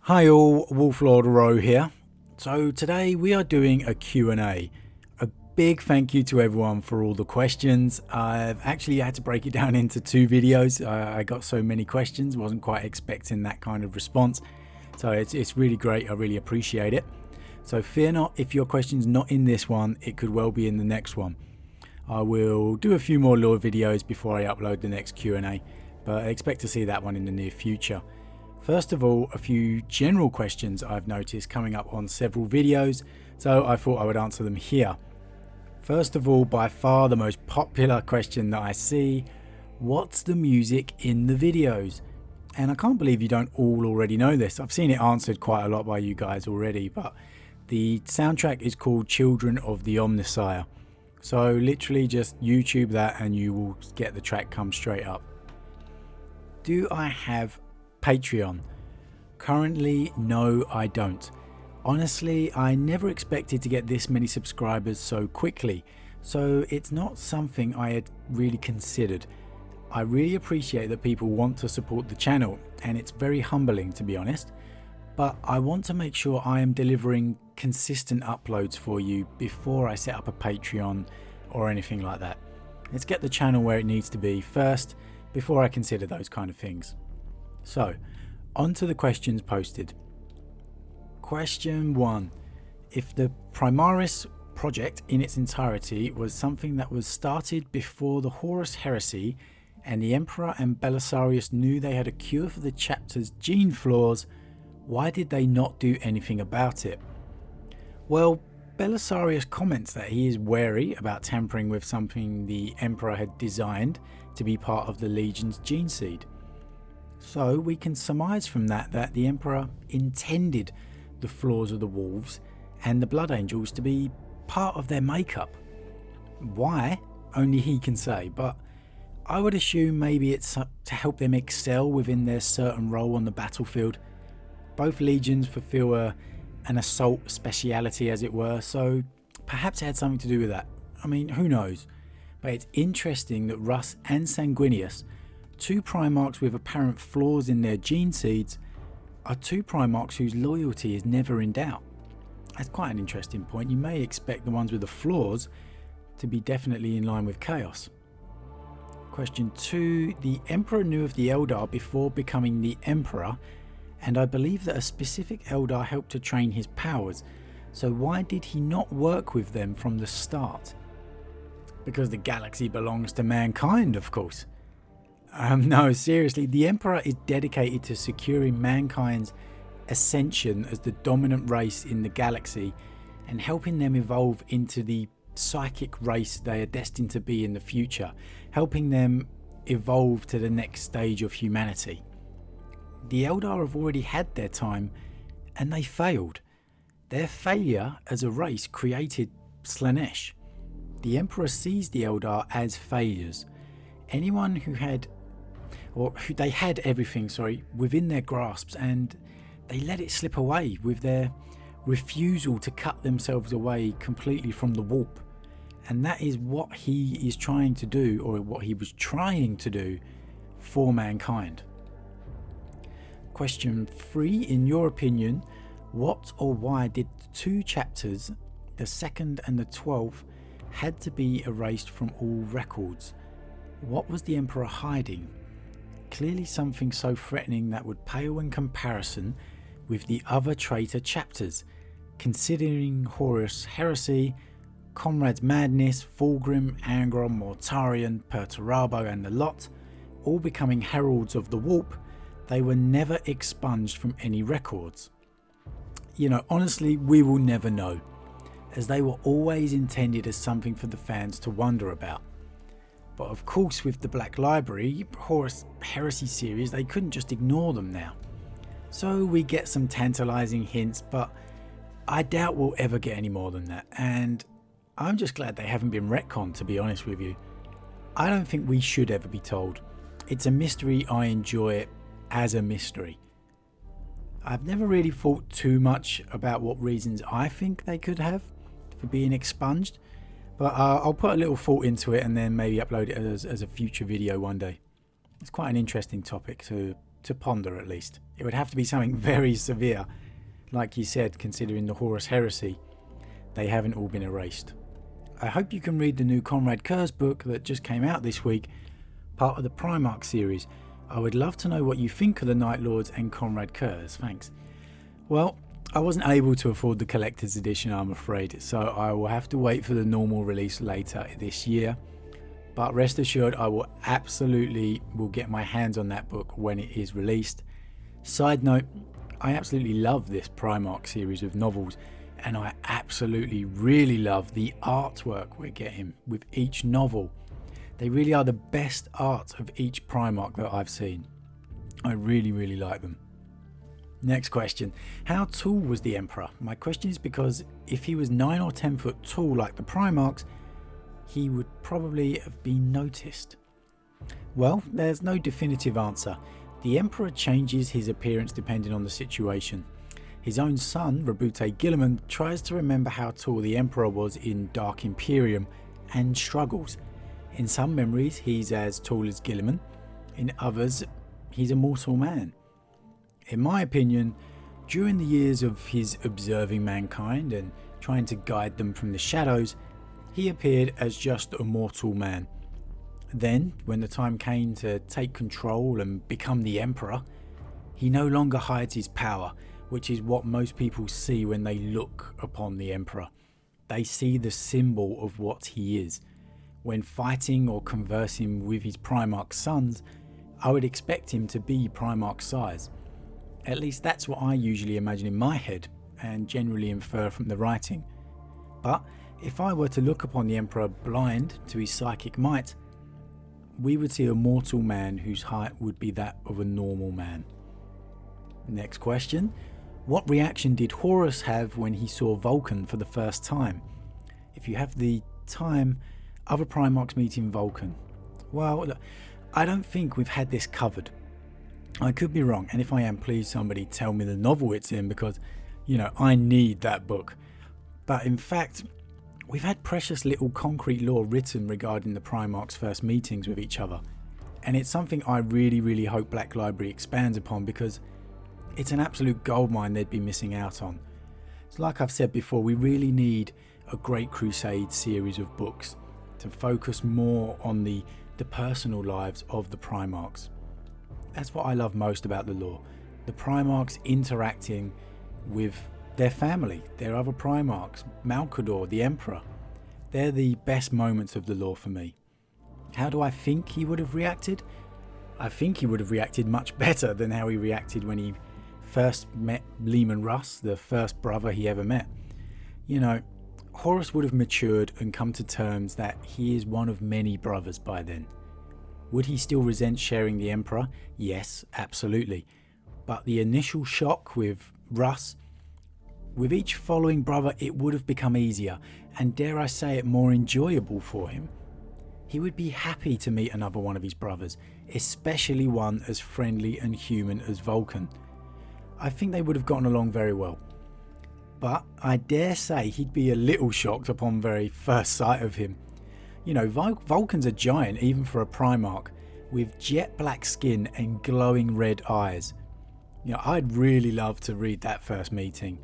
Hi all, Lord Rho here. So today we are doing a Q&A. A big thank you to everyone for all the questions. I've actually had to break it down into two videos. I got so many questions, wasn't quite expecting that kind of response. So it's really great, I really appreciate it. So fear not, if your question's not in this one, it could well be in the next one. I will do a few more lore videos before I upload the next Q&A, but I expect to see that one in the near future. First of all, a few general questions I've noticed coming up on several videos, so I thought I would answer them here. First of all, by far the most popular question that I see, what's the music in the videos? And I can't believe you don't all already know this. I've seen it answered quite a lot by you guys already, but the soundtrack is called Children of the Omnissiah. So literally just YouTube that and you will get the track come straight up. Do I have Patreon? Currently, no, I don't. Honestly, I never expected to get this many subscribers so quickly, so it's not something I had really considered. I really appreciate that people want to support the channel, and it's very humbling, to be honest, but I want to make sure I am delivering consistent uploads for you before I set up a Patreon or anything like that. Let's get the channel where it needs to be first before I consider those kind of things. So, on to the questions posted. Question 1. If the Primaris project in its entirety was something that was started before the Horus heresy and the Emperor and Belisarius knew they had a cure for the chapter's gene flaws, why did they not do anything about it? Well, Belisarius comments that he is wary about tampering with something the Emperor had designed to be part of the Legion's gene seed. So we can surmise from that the Emperor intended the flaws of the wolves and the Blood Angels to be part of their makeup. Why? Only he can say, but I would assume maybe it's to help them excel within their certain role on the battlefield. Both legions fulfill an assault speciality, as it were, so perhaps it had something to do with that. I mean, who knows? But it's interesting that Russ and Sanguinius, two Primarchs with apparent flaws in their gene seeds, are two Primarchs whose loyalty is never in doubt. That's quite an interesting point. You may expect the ones with the flaws to be definitely in line with chaos. Question 2. The Emperor knew of the Eldar before becoming the Emperor, and I believe that a specific Eldar helped to train his powers, so why did he not work with them from the start? Because the galaxy belongs to mankind, of course. No, seriously, the Emperor is dedicated to securing mankind's ascension as the dominant race in the galaxy and helping them evolve into the psychic race they are destined to be in the future, helping them evolve to the next stage of humanity. The Eldar have already had their time and they failed. Their failure as a race created Slaanesh. The Emperor sees the Eldar as failures. Anyone who had they had everything, within their grasps, and they let it slip away with their refusal to cut themselves away completely from the warp. And that is what he is trying to do, or what he was trying to do for mankind. Question 3. In your opinion, what or why did the two chapters, the 2nd and the 12th, had to be erased from all records? What was the Emperor hiding? Clearly something so threatening that would pale in comparison with the other traitor chapters, considering Horus Heresy, Comrade's Madness, Fulgrim, Angron, Mortarion, Perturabo and the lot, all becoming heralds of the warp. They were never expunged from any records. You know, honestly, we will never know, as they were always intended as something for the fans to wonder about. But of course, with the Black Library, Horus Heresy series, they couldn't just ignore them now. So we get some tantalizing hints, but I doubt we'll ever get any more than that. And I'm just glad they haven't been retconned, to be honest with you. I don't think we should ever be told. It's a mystery. I enjoy it as a mystery. I've never really thought too much about what reasons I think they could have for being expunged. But I'll put a little thought into it and then maybe upload it as a future video one day. It's quite an interesting topic to to ponder at least. It would have to be something very severe. Like you said, considering the Horus heresy, they haven't all been erased. I hope you can read the new Horus and Curze book that just came out this week, part of the Primarch series. I would love to know what you think of the Night Lords and Horus and Curze. Thanks. Well, I wasn't able to afford the collector's edition, I'm afraid, so I will have to wait for the normal release later this year. But rest assured, I will absolutely get my hands on that book when it is released. Side note, I absolutely love this Primarch series of novels, and I absolutely really love the artwork we're getting with each novel. They really are the best art of each Primarch that I've seen. I really like them. Next question. How tall was the Emperor? My question is because if he was 9 or 10 foot tall like the Primarchs, he would probably have been noticed. Well, there's no definitive answer. The Emperor changes his appearance depending on the situation. His own son, Rabute Guilliman, tries to remember how tall the Emperor was in Dark Imperium and struggles. In some memories he's as tall as Guilliman, in others he's a mortal man. In my opinion, during the years of his observing mankind and trying to guide them from the shadows, he appeared as just a mortal man. Then, when the time came to take control and become the Emperor, he no longer hides his power, which is what most people see when they look upon the Emperor. They see the symbol of what he is. When fighting or conversing with his Primarch sons, I would expect him to be Primarch size. At least that's what I usually imagine in my head and generally infer from the writing. But if I were to look upon the Emperor blind to his psychic might, we would see a mortal man whose height would be that of a normal man. Next question. What reaction did Horus have when he saw Vulcan for the first time? If you have the time, other Primarchs meeting Vulcan. Well, look, I don't think we've had this covered. I could be wrong, and if I am, please somebody tell me the novel it's in, because, I need that book. But in fact, we've had precious little concrete lore written regarding the Primarchs' first meetings with each other, and it's something I really hope Black Library expands upon, because it's an absolute goldmine they'd be missing out on. So like I've said before, we really need a Great Crusade series of books to focus more on the personal lives of the Primarchs. That's what I love most about the lore. The Primarchs interacting with their family, their other Primarchs, Malcador, the Emperor. They're the best moments of the lore for me. How do I think he would have reacted? I think he would have reacted much better than how he reacted when he first met Leman Russ, the first brother he ever met. Horus would have matured and come to terms that he is one of many brothers by then. Would he still resent sharing the Emperor? Yes, absolutely. But the initial shock with Russ, with each following brother, it would have become easier, and dare I say it, more enjoyable for him. He would be happy to meet another one of his brothers, especially one as friendly and human as Vulcan. I think they would have gotten along very well. But I dare say he'd be a little shocked upon very first sight of him. Vulcan's a giant even for a Primarch, with jet black skin and glowing red eyes. I'd really love to read that first meeting.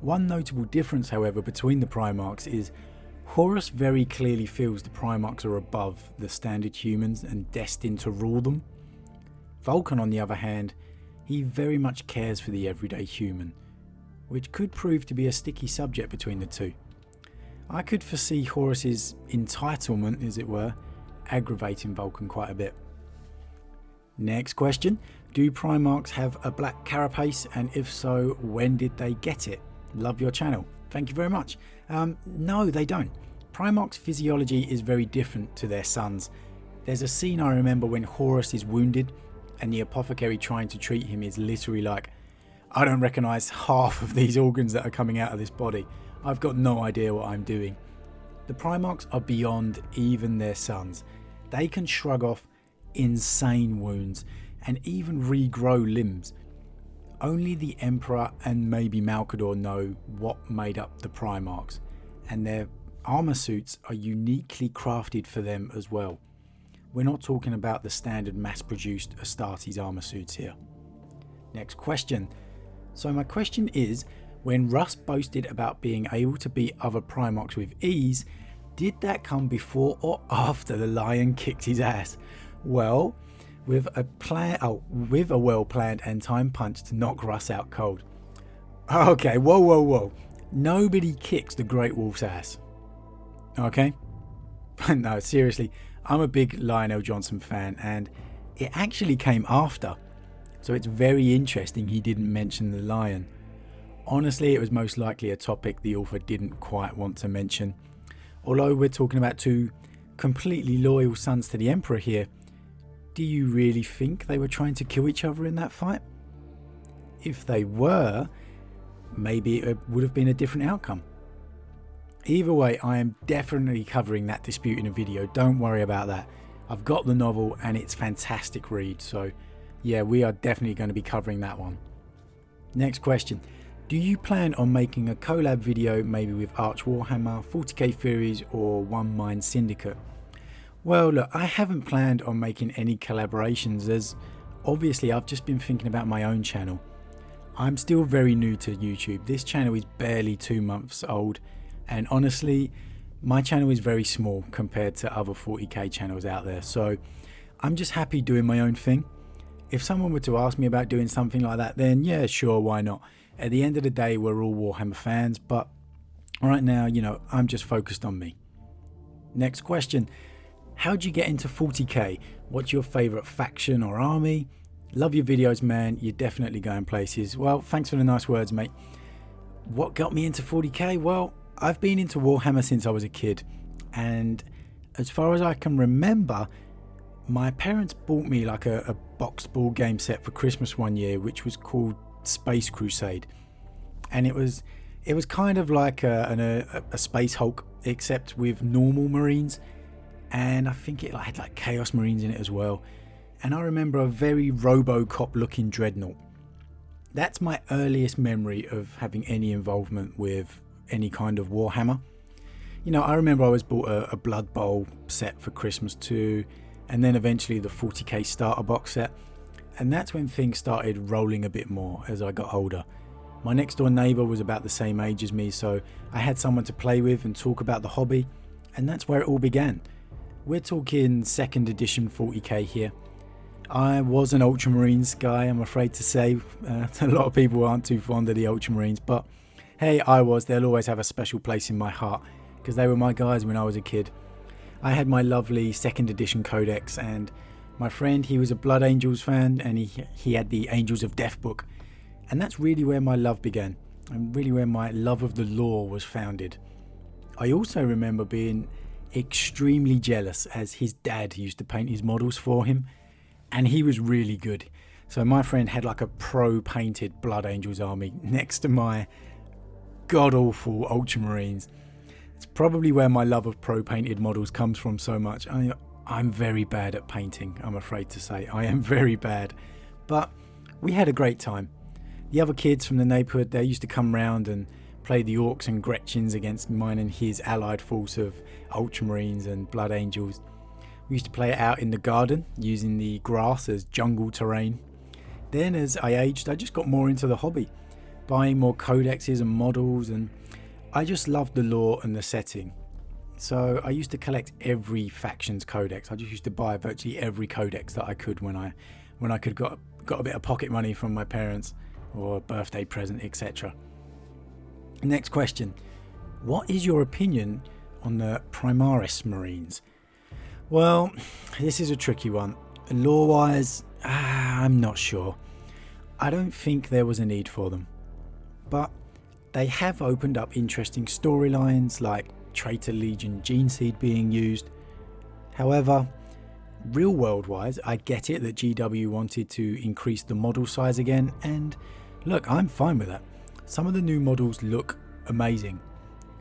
One notable difference, however, between the Primarchs is Horus very clearly feels the Primarchs are above the standard humans and destined to rule them. Vulcan, on the other hand, he very much cares for the everyday human, which could prove to be a sticky subject between the two. I could foresee Horus's entitlement, as it were, aggravating Vulcan quite a bit. Next question. Do Primarchs have a black carapace, and if so, when did they get it? Love your channel. Thank you very much. No, they don't. Primarch's physiology is very different to their sons. There's a scene I remember when Horus is wounded, and the apothecary trying to treat him is literally like, I don't recognise half of these organs that are coming out of this body. I've got no idea what I'm doing. The Primarchs are beyond even their sons. They can shrug off insane wounds and even regrow limbs. Only the Emperor and maybe Malcador know what made up the Primarchs, and their armour suits are uniquely crafted for them as well. We're not talking about the standard mass-produced Astartes armor suits here. Next question. So my question is, when Russ boasted about being able to beat other Primarchs with ease, did that come before or after the lion kicked his ass? Well, with a well-planned and timed punch to knock Russ out cold. Okay, whoa. Nobody kicks the Great Wolf's ass. Okay? No, seriously, I'm a big Lionel Johnson fan, and it actually came after. So it's very interesting he didn't mention the lion. Honestly, it was most likely a topic the author didn't quite want to mention. Although we're talking about two completely loyal sons to the Emperor here, do you really think they were trying to kill each other in that fight? If they were, maybe it would have been a different outcome. Either way, I am definitely covering that dispute in a video, don't worry about that. I've got the novel and it's fantastic read, so yeah, we are definitely going to be covering that one. Next question. Do you plan on making a collab video maybe with Arch Warhammer, 40k Theories or One Mind Syndicate? Well look, I haven't planned on making any collaborations as obviously I've just been thinking about my own channel. I'm still very new to YouTube. This channel is barely 2 months old, and honestly my channel is very small compared to other 40k channels out there, so I'm just happy doing my own thing. If someone were to ask me about doing something like that, then yeah, sure, why not? At the end of the day, we're all Warhammer fans, but right now, you know, I'm just focused on me. Next question. How'd you get into 40k? What's your favourite faction or army? Love your videos, man. You're definitely going places. Well, thanks for the nice words, mate. What got me into 40k? Well, I've been into Warhammer since I was a kid, and as far as I can remember, my parents bought me like a boxed board game set for Christmas one year, which was called Space Crusade, and it was kind of like a Space Hulk, except with normal Marines, and I think it had like Chaos Marines in it as well. And I remember a very Robocop looking dreadnought. That's my earliest memory of having any involvement with any kind of Warhammer. You know, I remember I was bought a Blood Bowl set for Christmas too, and then eventually the 40k starter box set, and that's when things started rolling a bit more as I got older. My next door neighbour was about the same age as me, so I had someone to play with and talk about the hobby, and that's where it all began. We're talking 2nd edition 40k here. I was an Ultramarines guy, I'm afraid to say. A lot of people aren't too fond of the Ultramarines, but hey, I was. They'll always have a special place in my heart because they were my guys when I was a kid. I had my lovely 2nd edition codex, and my friend, he was a Blood Angels fan, and he had the Angels of Death book, and that's really where my love began and really where my love of the lore was founded. I also remember being extremely jealous as his dad used to paint his models for him, and he was really good. So my friend had like a pro painted Blood Angels army next to my god-awful Ultramarines. It's probably where my love of pro painted models comes from so much. I'm very bad at painting, I'm afraid to say. I am very bad. But we had a great time. The other kids from the neighbourhood, they used to come round and play the Orcs and Gretchens against mine and his allied force of Ultramarines and Blood Angels. We used to play it out in the garden, using the grass as jungle terrain. Then as I aged, I just got more into the hobby, buying more codexes and models, and I just loved the lore and the setting. So I used to collect every faction's codex. I just used to buy virtually every codex that I could when I could got a bit of pocket money from my parents or a birthday present, etc. Next question. What is your opinion on the Primaris Marines? Well, this is a tricky one. Lore-wise, I'm not sure. I don't think there was a need for them. But they have opened up interesting storylines like Traitor Legion Gene Seed being used. However, real world wise, I get it that GW wanted to increase the model size again, and look, I'm fine with that. Some of the new models look amazing.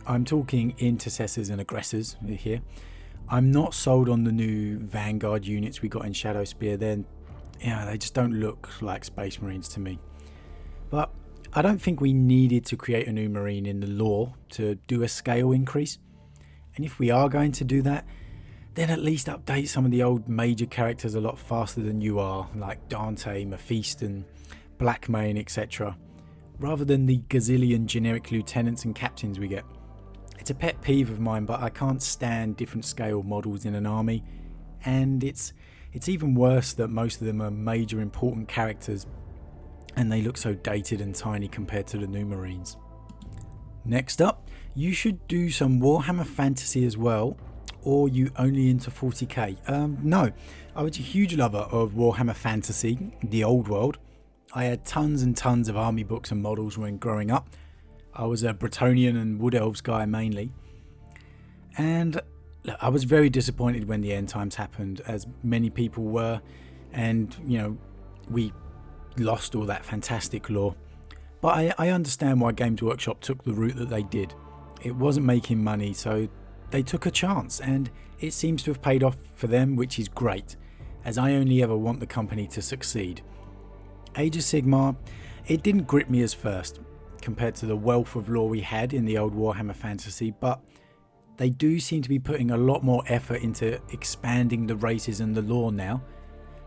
I'm talking intercessors and aggressors here. I'm not sold on the new Vanguard units we got in Shadowspear. Then, yeah, they just don't look like Space Marines to me. But I don't think we needed to create a new Marine in the lore to do a scale increase. And if we are going to do that, then at least update some of the old major characters a lot faster than you are, like Dante, Mephiston, Blackmane, etc., rather than the gazillion generic lieutenants and captains we get. It's a pet peeve of mine, but I can't stand different scale models in an army, and it's even worse that most of them are major important characters and they look so dated and tiny compared to the new Marines. Next up, you should do some Warhammer Fantasy as well, or you only into 40k? No, I was a huge lover of Warhammer Fantasy, the old world. I had tons and tons of army books and models when growing up. I was a Bretonnian and Wood Elves guy mainly. And I was very disappointed when the end times happened, as many people were. And, you know, we lost all that fantastic lore. But I understand why Games Workshop took the route that they did. It wasn't making money, so they took a chance, and it seems to have paid off for them, which is great, as I only ever want the company to succeed. Age of Sigmar, it didn't grip me as first, compared to the wealth of lore we had in the old Warhammer Fantasy, but they do seem to be putting a lot more effort into expanding the races and the lore now.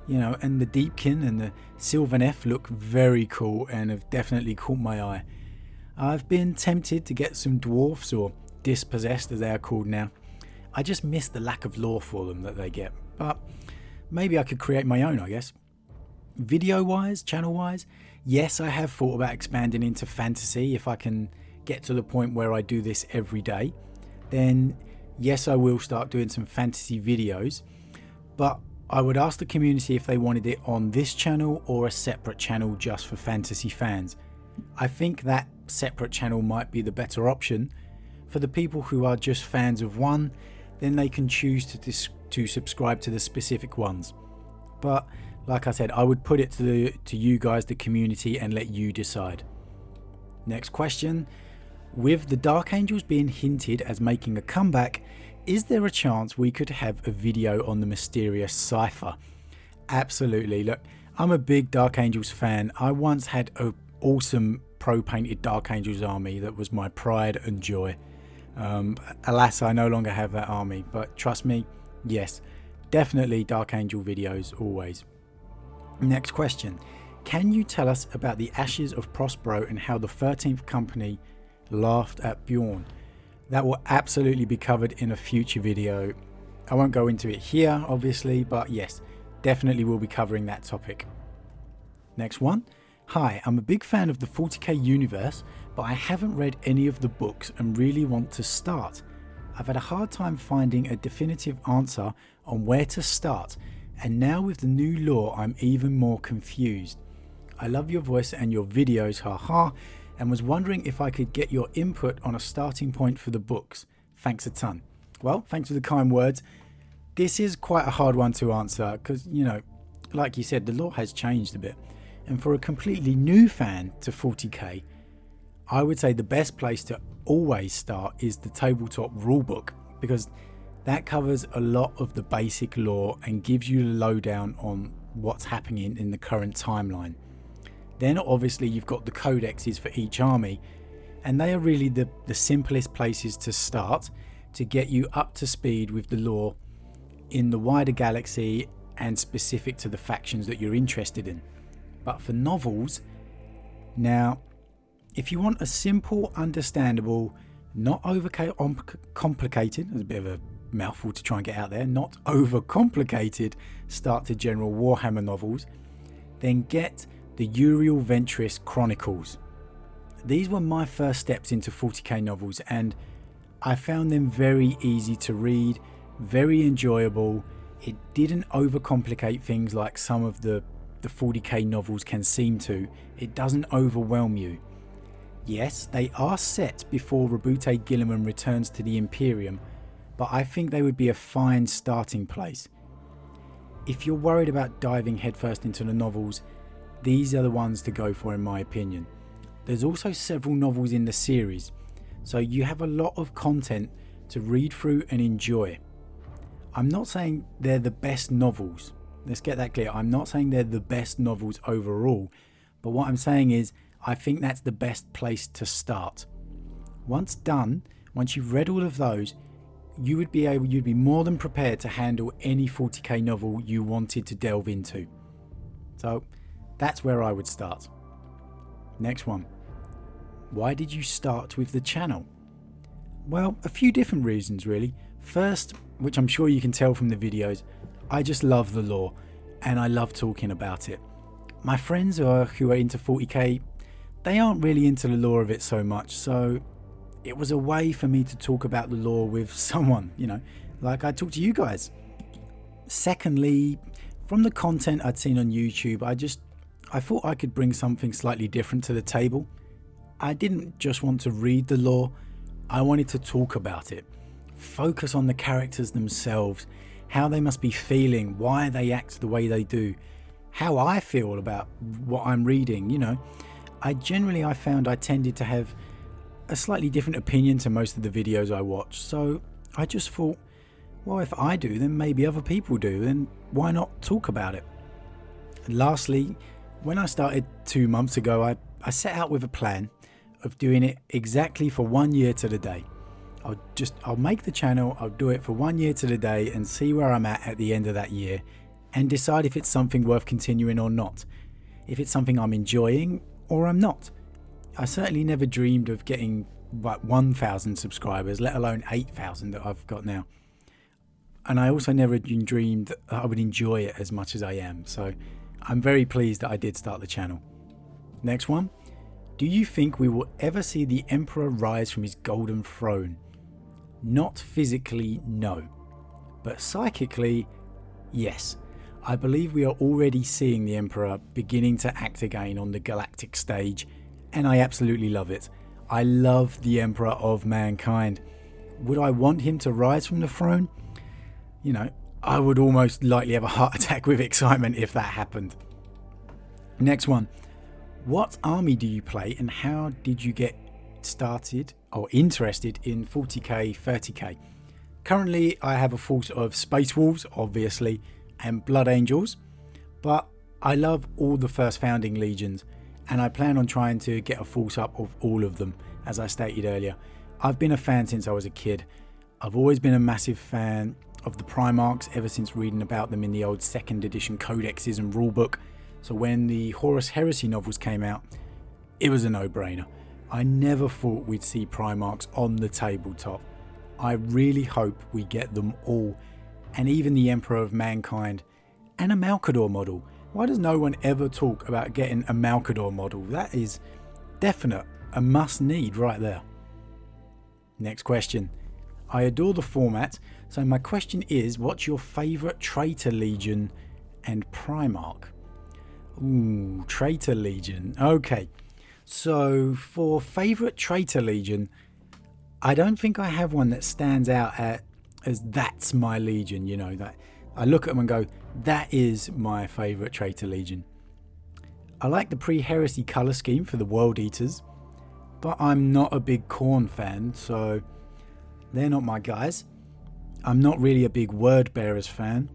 You know, and the Deepkin and the Sylvaneth look very cool and have definitely caught my eye. I've been tempted to get some dwarfs, or dispossessed as they are called now. I just miss the lack of lore for them that they get, but maybe I could create my own, I guess. Video wise, channel wise, yes, I have thought about expanding into fantasy. If I can get to the point where I do this every day, then yes, I will start doing some fantasy videos, but I would ask the community if they wanted it on this channel or a separate channel just for fantasy fans. I think that separate channel might be the better option. For the people who are just fans of one, then they can choose to subscribe to the specific ones. But like I said, I would put it to you guys, the community, and let you decide. Next question. With the Dark Angels being hinted as making a comeback, is there a chance we could have a video on the mysterious Cypher? Absolutely. Look, I'm a big Dark Angels fan. I once had an awesome pro-painted Dark Angels army that was my pride and joy. Alas, I no longer have that army, but trust me, yes, definitely Dark Angel videos always. Next question. Can you tell us about the Ashes of Prospero and how the 13th Company laughed at Bjorn? That will absolutely be covered in a future video. I won't go into it here, obviously, but yes, definitely will be covering that topic. Next one. Hi, I'm a big fan of the 40k universe, but I haven't read any of the books and really want to start. I've had a hard time finding a definitive answer on where to start, and now with the new lore, I'm even more confused. I love your voice and your videos, haha, and was wondering if I could get your input on a starting point for the books. Thanks a ton. Well, thanks for the kind words. This is quite a hard one to answer because, you know, like you said, the lore has changed a bit. And for a completely new fan to 40k, I would say the best place to always start is the tabletop rulebook, because that covers a lot of the basic lore and gives you the lowdown on what's happening in the current timeline. Then obviously you've got the codexes for each army, and they are really the simplest places to start to get you up to speed with the lore in the wider galaxy and specific to the factions that you're interested in. But for novels, now, if you want a simple, understandable, not over complicated, there's a bit of a mouthful to try and get out there, not over complicated start to general Warhammer novels, then get the Uriel Ventris Chronicles. These were my first steps into 40k novels, and I found them very easy to read, very enjoyable. It didn't overcomplicate things like some of the 40k novels can seem to. It doesn't overwhelm you. Yes, they are set before Rabute Guilliman returns to the Imperium, but I think they would be a fine starting place. If you're worried about diving headfirst into the novels, these are the ones to go for in my opinion. There's also several novels in the series, so you have a lot of content to read through and enjoy. I'm not saying they're the best novels. Let's get that clear. I'm not saying they're the best novels overall, but what I'm saying is I think that's the best place to start. Once done, once you've read all of those, you'd be more than prepared to handle any 40k novel you wanted to delve into. So that's where I would start. Next one. Why did you start with the channel? Well, a few different reasons really. First, which I'm sure you can tell from the videos, I just love the lore and I love talking about it. My friends who are into 40k, they aren't really into the lore of it so much, so it was a way for me to talk about the lore with someone, like I talk to you guys. Secondly, from the content I'd seen on YouTube, I thought I could bring something slightly different to the table. I didn't just want to read the lore, I wanted to talk about it. Focus on the characters themselves, how they must be feeling, why they act the way they do, how I feel about what I'm reading, I found I tended to have a slightly different opinion to most of the videos I watch, so I just thought, well, if I do, then maybe other people do, then why not talk about it? And lastly, when I started 2 months ago, I set out with a plan of doing it exactly for 1 year to the day. I'll make the channel, I'll do it for 1 year to the day and see where I'm at the end of that year and decide if it's something worth continuing or not. If it's something I'm enjoying or I'm not. I certainly never dreamed of getting 1,000 subscribers, let alone 8,000 that I've got now. And I also never dreamed that I would enjoy it as much as I am. So I'm very pleased that I did start the channel. Next one. Do you think we will ever see the Emperor rise from his golden throne? Not physically, no. But psychically, yes. I believe we are already seeing the Emperor beginning to act again on the galactic stage, and I absolutely love it. I love the Emperor of mankind. Would I want him to rise from the throne? I would almost likely have a heart attack with excitement if that happened. Next one. What army do you play and how did you get started or interested in 40k, 30k? Currently I have a force of Space Wolves, obviously, and Blood Angels, but I love all the first founding legions and I plan on trying to get a force up of all of them. As I stated earlier, I've been a fan since I was a kid. I've always been a massive fan of the Primarchs ever since reading about them in the old 2nd edition codexes and rulebook. So when the Horus Heresy novels came out, it was a no-brainer. I never thought we'd see Primarchs on the tabletop. I really hope we get them all, and even the Emperor of Mankind, and a Malcador model. Why does no one ever talk about getting a Malcador model? That is definite, a must-need right there. Next question. I adore the format, so my question is, what's your favourite Traitor Legion and Primarch? Ooh, Traitor Legion. Okay, so for favourite Traitor Legion, I don't think I have one that stands out as that's my Legion, that I look at them and go, that is my favourite Traitor Legion. I like the pre-heresy colour scheme for the World Eaters, but I'm not a big Khorne fan, so they're not my guys. I'm not really a big Word Bearers fan.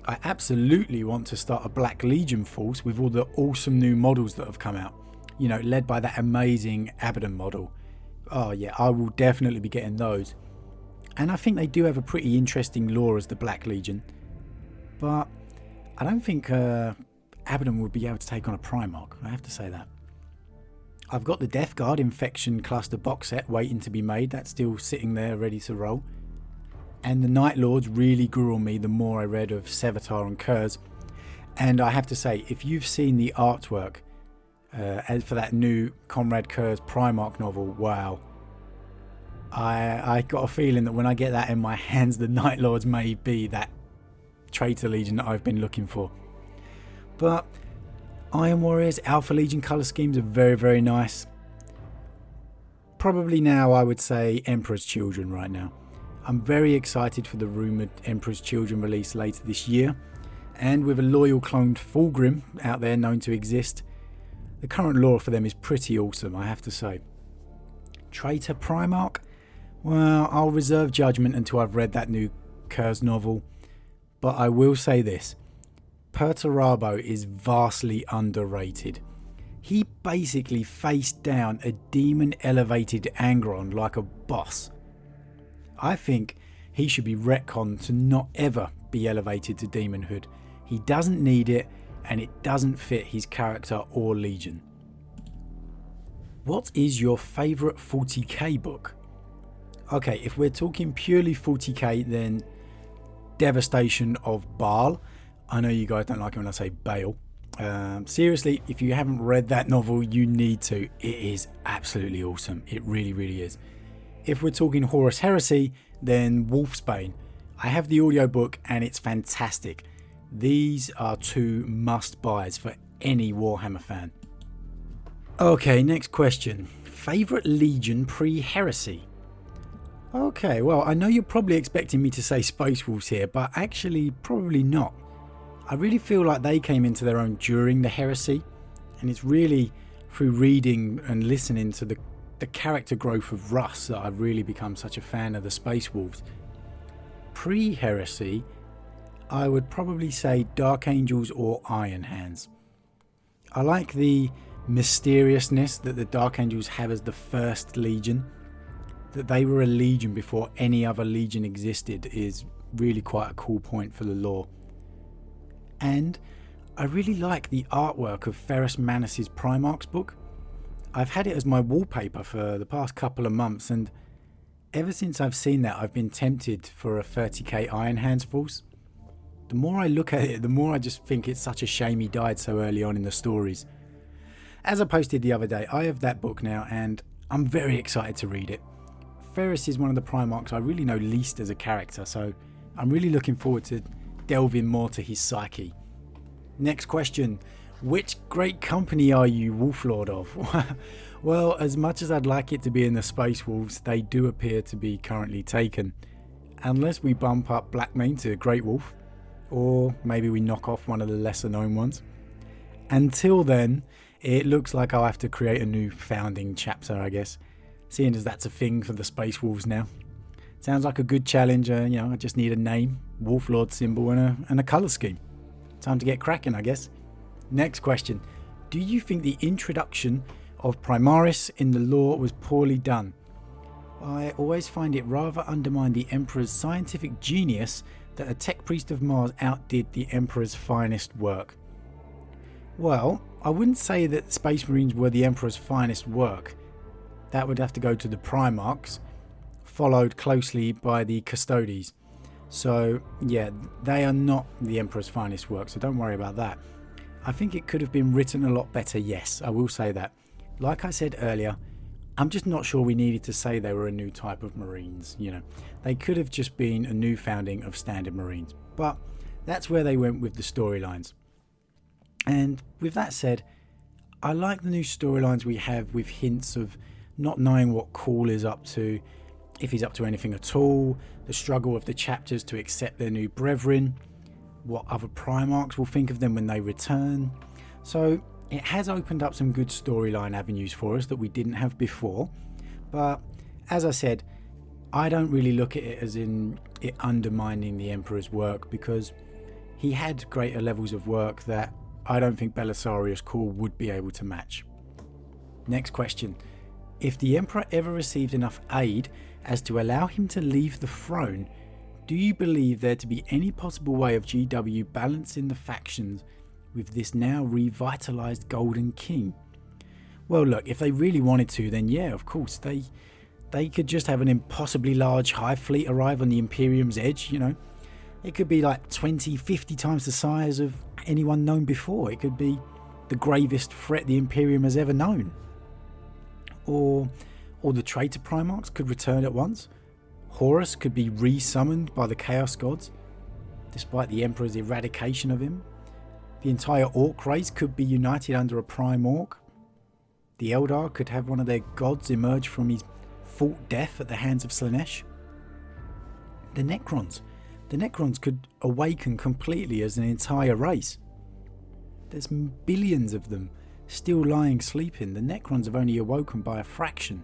I absolutely want to start a Black Legion force with all the awesome new models that have come out, led by that amazing Abaddon model. Oh yeah, I will definitely be getting those. And I think they do have a pretty interesting lore as the Black Legion, but I don't think Abaddon would be able to take on a Primarch, I have to say that. I've got the Death Guard Infection Cluster box set waiting to be made, that's still sitting there ready to roll. And the Night Lords really grew on me the more I read of Horus and Curze. And I have to say, if you've seen the artwork for that new Comrade Curze Primarch novel, wow. I got a feeling that when I get that in my hands, the Night Lords may be that Traitor Legion that I've been looking for. But Iron Warriors, Alpha Legion colour schemes are very, very nice. Probably now I would say Emperor's Children right now. I'm very excited for the rumoured Emperor's Children release later this year, and with a loyal cloned Fulgrim out there known to exist, the current lore for them is pretty awesome, I have to say. Traitor Primarch? Well, I'll reserve judgment until I've read that new Curze novel, but I will say this. Perturabo is vastly underrated. He basically faced down a demon elevated Angron like a boss. I think he should be retconned to not ever be elevated to demonhood. He doesn't need it, and it doesn't fit his character or legion. What is your favourite 40k book? Okay, if we're talking purely 40k, then Devastation of Baal. I know you guys don't like it when I say Baal. Seriously, if you haven't read that novel, you need to. It is absolutely awesome. It really, really is. If we're talking Horus Heresy, then Wolfsbane. I have the audiobook and it's fantastic. These are two must-buys for any Warhammer fan. Okay, next question. Favourite legion pre-heresy? Okay, well, I know you're probably expecting me to say Space Wolves here, but actually probably not. I really feel like they came into their own during the heresy, and it's really through reading and listening to the character growth of Russ that I've really become such a fan of the Space Wolves. Pre-heresy, I would probably say Dark Angels or Iron Hands. I like the mysteriousness that the Dark Angels have as the first legion. That they were a legion before any other legion existed is really quite a cool point for the lore. And I really like the artwork of Ferrus Manus's Primarch's book. I've had it as my wallpaper for the past couple of months, and ever since I've seen that, I've been tempted for a 30k Iron Hands force. The more I look at it, the more I just think it's such a shame he died so early on in the stories. As I posted the other day, I have that book now and I'm very excited to read it. Ferrus is one of the Primarchs I really know least as a character, so I'm really looking forward to delving more to his psyche. Next question. Which great company are you Wolflord of? Well, as much as I'd like it to be in the Space Wolves, they do appear to be currently taken. Unless we bump up Blackmane to Great Wolf, or maybe we knock off one of the lesser known ones. Until then, it looks like I'll have to create a new founding chapter, I guess, seeing as that's a thing for the Space Wolves now. Sounds like a good challenge. I just need a name, Wolflord symbol, and a colour scheme. Time to get cracking, I guess. Next question. Do you think the introduction of Primaris in the lore was poorly done? I always find it rather undermined the Emperor's scientific genius that a tech priest of Mars outdid the Emperor's finest work. Well, I wouldn't say that Space Marines were the Emperor's finest work. That would have to go to the Primarchs, followed closely by the Custodes. So yeah, they are not the Emperor's finest work, so don't worry about that. I think it could have been written a lot better, yes, I will say that. Like I said earlier, I'm just not sure we needed to say they were a new type of Marines, They could have just been a new founding of standard Marines. But that's where they went with the storylines. And with that said, I like the new storylines we have with hints of not knowing what Khal is up to, if he's up to anything at all, the struggle of the chapters to accept their new brethren, what other Primarchs will think of them when they return. So it has opened up some good storyline avenues for us that we didn't have before. But as I said, I don't really look at it as in it undermining the Emperor's work, because he had greater levels of work that I don't think Belisarius Khal would be able to match. Next question. If the Emperor ever received enough aid as to allow him to leave the throne, do you believe there to be any possible way of GW balancing the factions with this now revitalised Golden King? Well, look, if they really wanted to, then yeah, of course, they could just have an impossibly large hive fleet arrive on the Imperium's edge, It could be like 20, 50 times the size of anyone known before. It could be the gravest threat the Imperium has ever known. Or the traitor Primarchs could return at once. Horus could be re-summoned by the Chaos Gods, despite the Emperor's eradication of him. The entire Orc race could be united under a Prime Orc. The Eldar could have one of their gods emerge from his fought death at the hands of Slaanesh. The Necrons could awaken completely as an entire race. There's billions of them still lying sleeping. The Necrons have only awoken by a fraction.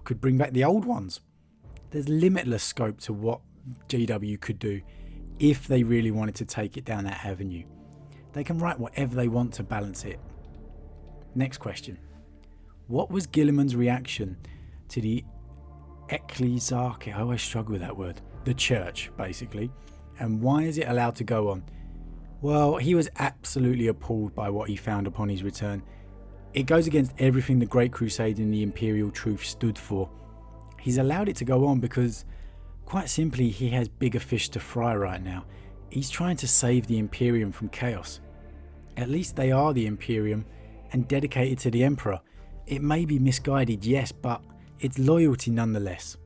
Could bring back the old ones. There's limitless scope to what GW could do if they really wanted to take it down that avenue. They can write whatever they want to balance it. Next question. What was Guilliman's reaction to the Ecclesiarchy, I always struggle with that word, the church basically. And why is it allowed to go on? Well, he was absolutely appalled by what he found upon his return. It goes against everything the Great Crusade and the Imperial Truth stood for. He's allowed it to go on because, quite simply, he has bigger fish to fry right now. He's trying to save the Imperium from chaos. At least they are the Imperium and dedicated to the Emperor. It may be misguided, yes, but it's loyalty nonetheless.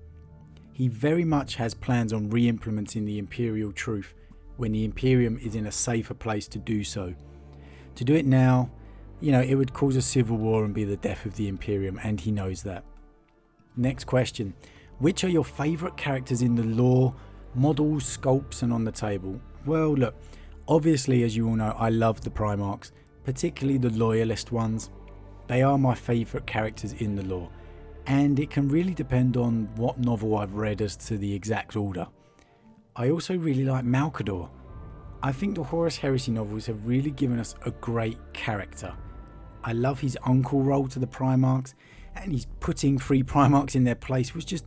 He very much has plans on re-implementing the Imperial Truth when the Imperium is in a safer place to do so. To do it now, it would cause a civil war and be the death of the Imperium, and he knows that. Next question. Which are your favourite characters in the lore, models, sculpts and on the table? Well, look, obviously, as you all know, I love the Primarchs, particularly the loyalist ones. They are my favourite characters in the lore, and it can really depend on what novel I've read as to the exact order. I also really like Malcador. I think the Horus Heresy novels have really given us a great character. I love his uncle role to the Primarchs, and he's putting 3 Primarchs in their place was just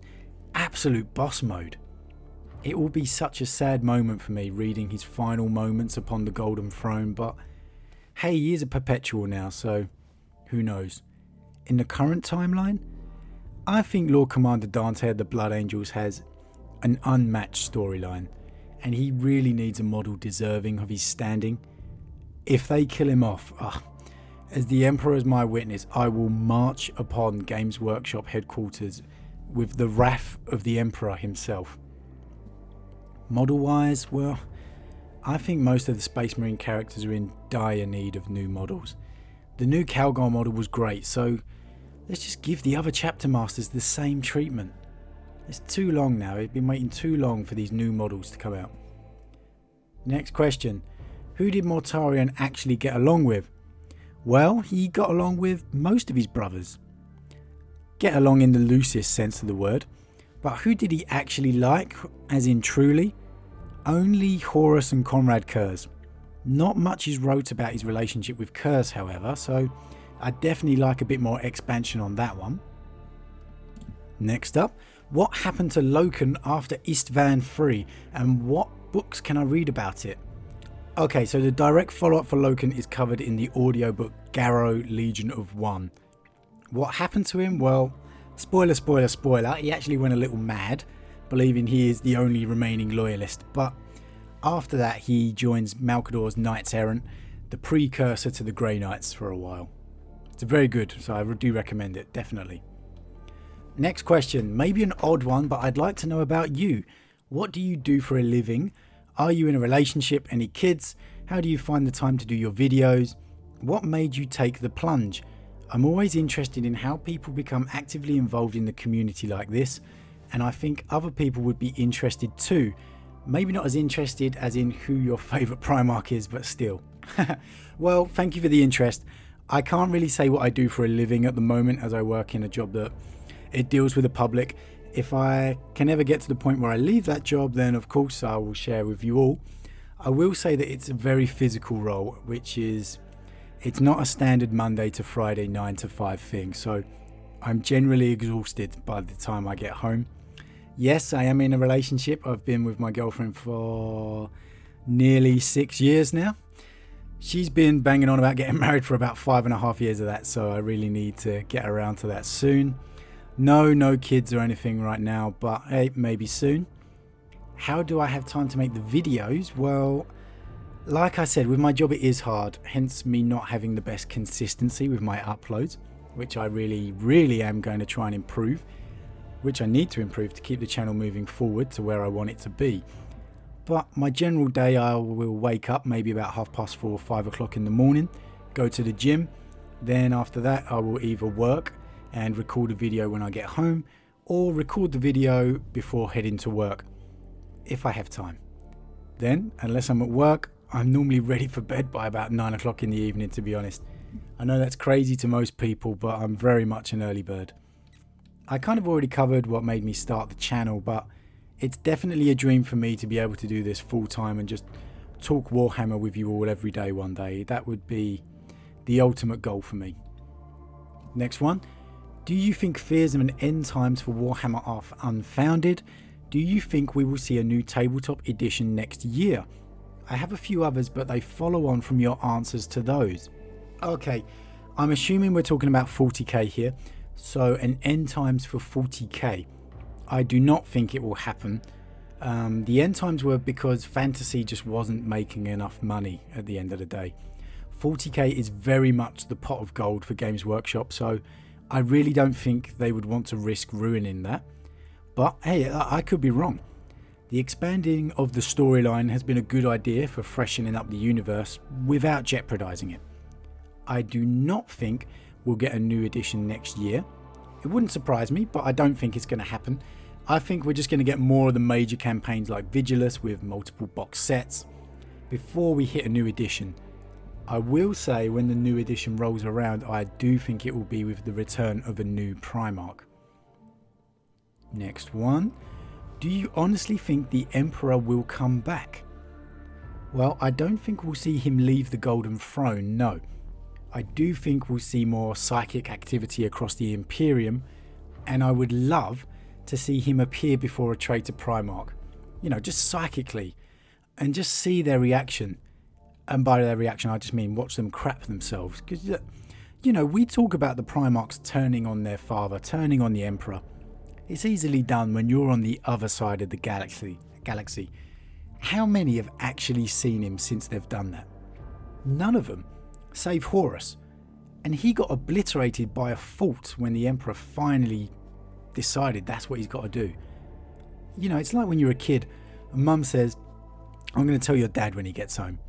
absolute boss mode. It will be such a sad moment for me reading his final moments upon the Golden Throne, but hey, he is a perpetual now, so who knows. In the current timeline, I think Lord Commander Dante of the Blood Angels has an unmatched storyline, and he really needs a model deserving of his standing. If they kill him off, as the Emperor is my witness, I will march upon Games Workshop headquarters with the wrath of the Emperor himself. Model wise, well, I think most of the Space Marine characters are in dire need of new models. The new Calgar model was great, so let's just give the other chapter masters the same treatment. It's too long now, it's been waiting too long for these new models to come out. Next question. Who did Mortarion actually get along with? Well, he got along with most of his brothers. Get along in the loosest sense of the word. But who did he actually like, as in truly? Only Horus and Curze. Not much is wrote about his relationship with Curze, however, so I'd definitely like a bit more expansion on that one. Next up, what happened to Loken after Istvan 3, and what books can I read about it? Okay, so the direct follow-up for Loken is covered in the audiobook Garrow Legion of One. What happened to him? Well, spoiler, spoiler, spoiler, he actually went a little mad, believing he is the only remaining loyalist, but after that he joins Malcador's Knights Errant, the precursor to the Grey Knights, for a while. It's very good, so I do recommend it, definitely. Next question, maybe an odd one, but I'd like to know about you. What do you do for a living? Are you in a relationship? Any kids? How do you find the time to do your videos? What made you take the plunge? I'm always interested in how people become actively involved in the community like this, and I think other people would be interested too. Maybe not as interested as in who your favourite Primarch is, but still. Well, thank you for the interest. I can't really say what I do for a living at the moment, as I work in a job that it deals with the public. If I can ever get to the point where I leave that job, then of course I will share with you all. I will say that it's a very physical role, which is, it's not a standard Monday to Friday 9 to 5 thing, so I'm generally exhausted by the time I get home. Yes, I am in a relationship. I've been with my girlfriend for nearly 6 years now. She's been banging on about getting married for about 5.5 years of that, so I really need to get around to that soon. No kids or anything right now, but hey, maybe soon. How do I have time to make the videos? Well, like I said, with my job it is hard, hence me not having the best consistency with my uploads, which I really am going to try and improve, which I need to improve to keep the channel moving forward to where I want it to be. But my general day, I will wake up maybe about 4:30 or 5 o'clock in the morning, go to the gym, then after that I will either work and record a video when I get home, or record the video before heading to work, if I have time. Then, unless I'm at work, I'm normally ready for bed by about 9 o'clock in the evening, to be honest. I know that's crazy to most people, but I'm very much an early bird. I kind of already covered what made me start the channel, but it's definitely a dream for me to be able to do this full time and just talk Warhammer with you all every day one day. That would be the ultimate goal for me. Next one. Do you think fears of an end times for Warhammer are unfounded? Do you think we will see a new tabletop edition next year? I have a few others, but they follow on from your answers to those. Okay, I'm assuming we're talking about 40k here, so an end times for 40k. I do not think it will happen. The end times were because fantasy just wasn't making enough money at the end of the day. 40k is very much the pot of gold for Games Workshop, so I really don't think they would want to risk ruining that. But hey, I could be wrong. The expanding of the storyline has been a good idea for freshening up the universe without jeopardizing it. I do not think we'll get a new edition next year. It wouldn't surprise me, but I don't think it's going to happen. I think we're just going to get more of the major campaigns like Vigilus with multiple box sets before we hit a new edition. I will say when the new edition rolls around, I do think it will be with the return of a new Primarch. Next one. Do you honestly think the Emperor will come back? Well, I don't think we'll see him leave the Golden Throne, no. I do think we'll see more psychic activity across the Imperium, and I would love to see him appear before a traitor Primarch. You know, just psychically, and just see their reaction. And by their reaction, I just mean watch them crap themselves. Because, you know, we talk about the Primarchs turning on their father, turning on the Emperor. It's easily done when you're on the other side of the galaxy. How many have actually seen him since they've done that? None of them, save Horus. And he got obliterated by a fault when the Emperor finally decided that's what he's got to do. You know, it's like when you're a kid and Mum says, I'm going to tell your dad when he gets home.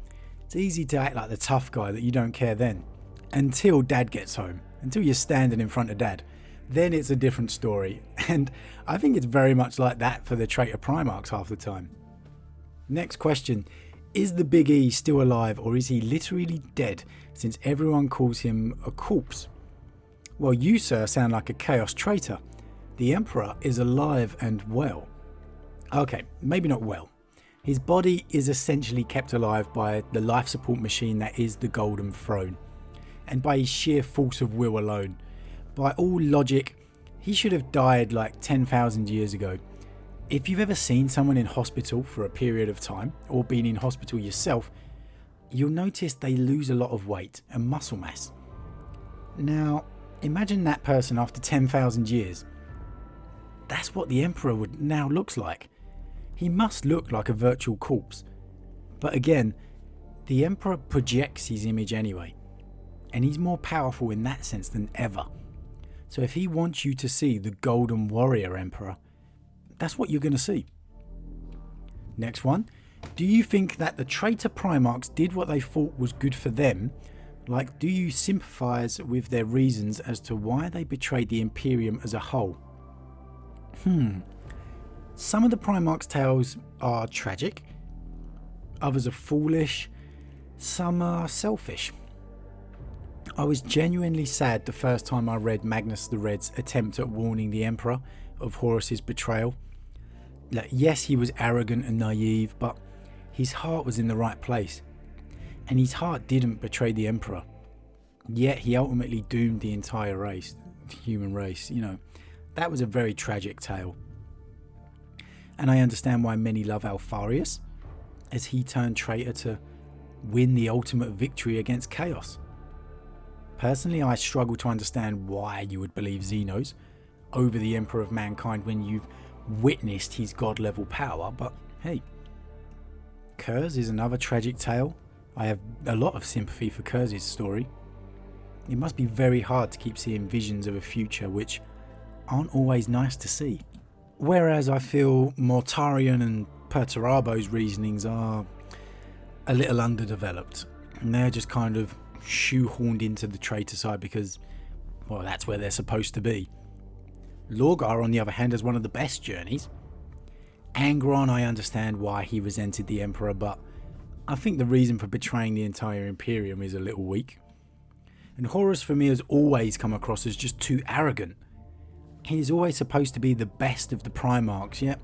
It's easy to act like the tough guy that you don't care then. Until Dad gets home. Until you're standing in front of Dad. Then it's a different story, and I think it's very much like that for the traitor Primarchs half the time. Next question, is the Big E still alive, or is he literally dead since everyone calls him a corpse? Well, you sir sound like a chaos traitor. The Emperor is alive and well. Okay, maybe not well. His body is essentially kept alive by the life support machine that is the Golden Throne, and by his sheer force of will alone. By all logic, he should have died like 10,000 years ago. If you've ever seen someone in hospital for a period of time, or been in hospital yourself, you'll notice they lose a lot of weight and muscle mass. Now, imagine that person after 10,000 years. That's what the Emperor would now looks like. He must look like a virtual corpse. But again, the Emperor projects his image anyway, and he's more powerful in that sense than ever. So if he wants you to see the Golden Warrior Emperor, that's what you're going to see. Next one. Do you think that the traitor Primarchs did what they thought was good for them? Like, do you sympathize with their reasons as to why they betrayed the Imperium as a whole? Some of the Primarchs' tales are tragic. Others are foolish. Some are selfish. I was genuinely sad the first time I read Magnus the Red's attempt at warning the Emperor of Horus's betrayal. Like, yes, he was arrogant and naive, but his heart was in the right place. And his heart didn't betray the Emperor. Yet he ultimately doomed the entire race, the human race, you know. That was a very tragic tale. And I understand why many love Alfarius, as he turned traitor to win the ultimate victory against chaos. Personally, I struggle to understand why you would believe Xenos over the Emperor of Mankind when you've witnessed his god-level power, but hey. Curze is another tragic tale. I have a lot of sympathy for Curze's story. It must be very hard to keep seeing visions of a future which aren't always nice to see. Whereas I feel Mortarion and Perturabo's reasonings are a little underdeveloped. And they're just kind of shoehorned into the traitor side because, well, that's where they're supposed to be. Lorgar, on the other hand, has one of the best journeys. Angron, I understand why he resented the Emperor, but I think the reason for betraying the entire Imperium is a little weak. And Horus for me has always come across as just too arrogant. He's always supposed to be the best of the Primarchs, yet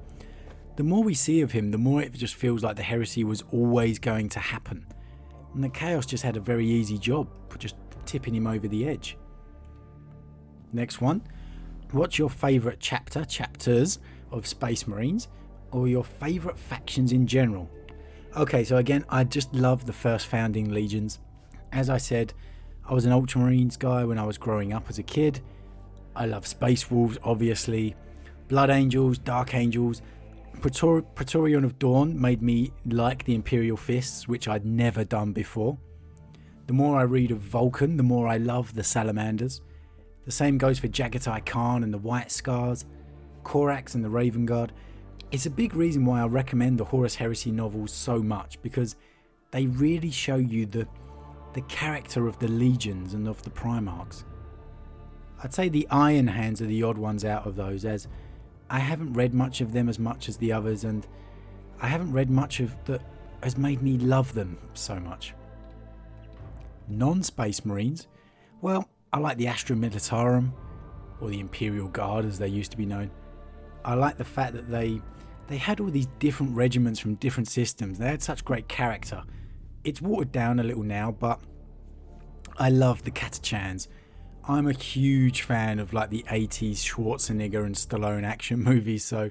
the more we see of him, the more it just feels like the heresy was always going to happen. And the Chaos just had a very easy job, just tipping him over the edge. Next one. What's your favourite chapters of Space Marines, or your favourite factions in general? Okay, so again, I just love the first founding legions. As I said, I was an Ultramarines guy when I was growing up as a kid. I love Space Wolves, obviously. Blood Angels, Dark Angels. Praetorian of Dawn made me like the Imperial Fists, which I'd never done before. The more I read of Vulcan, the more I love the Salamanders. The same goes for Jagatai Khan and the White Scars, Korax and the Raven Guard. It's a big reason why I recommend the Horus Heresy novels so much, because they really show you the character of the legions and of the Primarchs. I'd say the Iron Hands are the odd ones out of those, as I haven't read much of them as much as the others, and I haven't read much of that has made me love them so much. Non-Space Marines, well, I like the Astra Militarum, or the Imperial Guard as they used to be known. I like the fact that they had all these different regiments from different systems. They had such great character. It's watered down a little now, but I love the Catachans. I'm a huge fan of like the 80s Schwarzenegger and Stallone action movies, so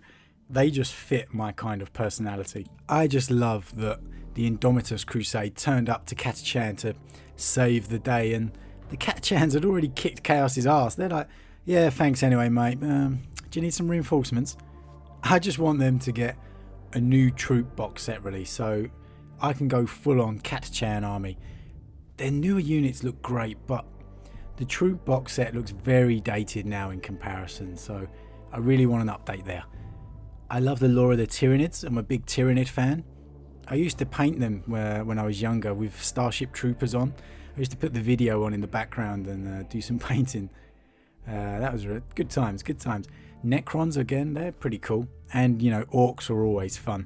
they just fit my kind of personality. I just love that the Indomitus Crusade turned up to Catachan to save the day, and the Catachans had already kicked Chaos's ass. They're like, yeah, thanks anyway, mate. Do you need some reinforcements? I just want them to get a new troop box set release so I can go full on Catachan army. Their newer units look great, but the troop box set looks very dated now in comparison, so I really want an update there. I love the lore of the Tyranids. I'm a big Tyranid fan. I used to paint them when I was younger with Starship Troopers on. I used to put the video on in the background and do some painting. That was good times, good times. Necrons, again, they're pretty cool. And, you know, Orcs are always fun.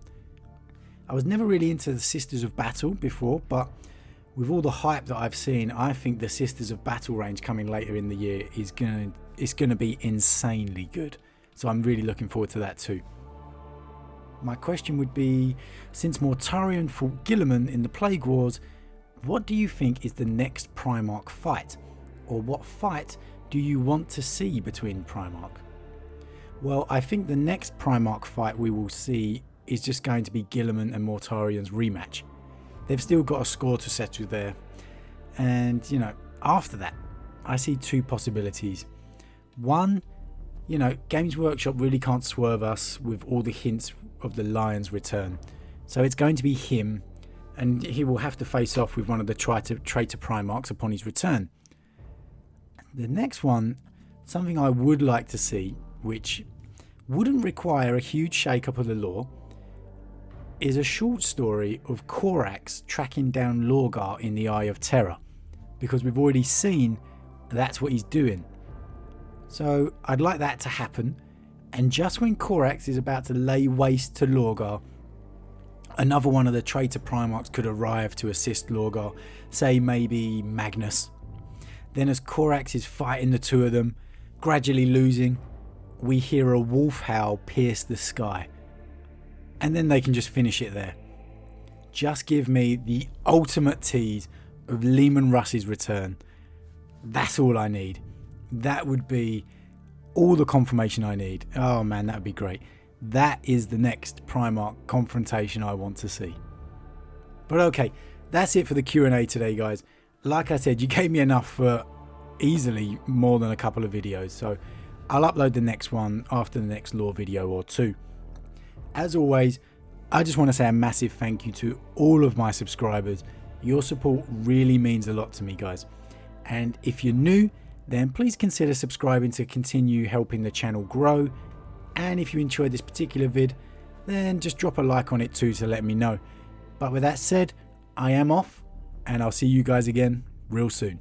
I was never really into the Sisters of Battle before, but with all the hype that I've seen, I think the Sisters of Battle range coming later in the year is gonna be insanely good. So I'm really looking forward to that too. My question would be, since Mortarion fought Guilliman in the Plague Wars, what do you think is the next Primarch fight? Or what fight do you want to see between Primarch? Well, I think the next Primarch fight we will see is just going to be Guilliman and Mortarion's rematch. They've still got a score to settle there. And, you know, after that, I see two possibilities. One, you know, Games Workshop really can't swerve us with all the hints of the Lion's return. So it's going to be him, and he will have to face off with one of the traitor Primarchs upon his return. The next one, something I would like to see, which wouldn't require a huge shake-up of the lore, is a short story of Korax tracking down Lorgar in the Eye of Terror, because we've already seen that's what he's doing. So I'd like that to happen, and just when Korax is about to lay waste to Lorgar, another one of the traitor Primarchs could arrive to assist Lorgar, say maybe Magnus. Then as Korax is fighting the two of them, gradually losing, we hear a wolf howl pierce the sky. And then they can just finish it there. Just give me the ultimate tease of Leman Russ's return. That's all I need. That would be all the confirmation I need. Oh man, that would be great. That is the next Primarch confrontation I want to see. But okay, that's it for the Q&A today, guys. Like I said, you gave me enough for easily more than a couple of videos, so I'll upload the next one after the next lore video or two. As always, I just want to say a massive thank you to all of my subscribers. Your support really means a lot to me, guys. And if you're new, then please consider subscribing to continue helping the channel grow. And if you enjoyed this particular vid, then just drop a like on it too to let me know. But with that said, I am off, and I'll see you guys again real soon.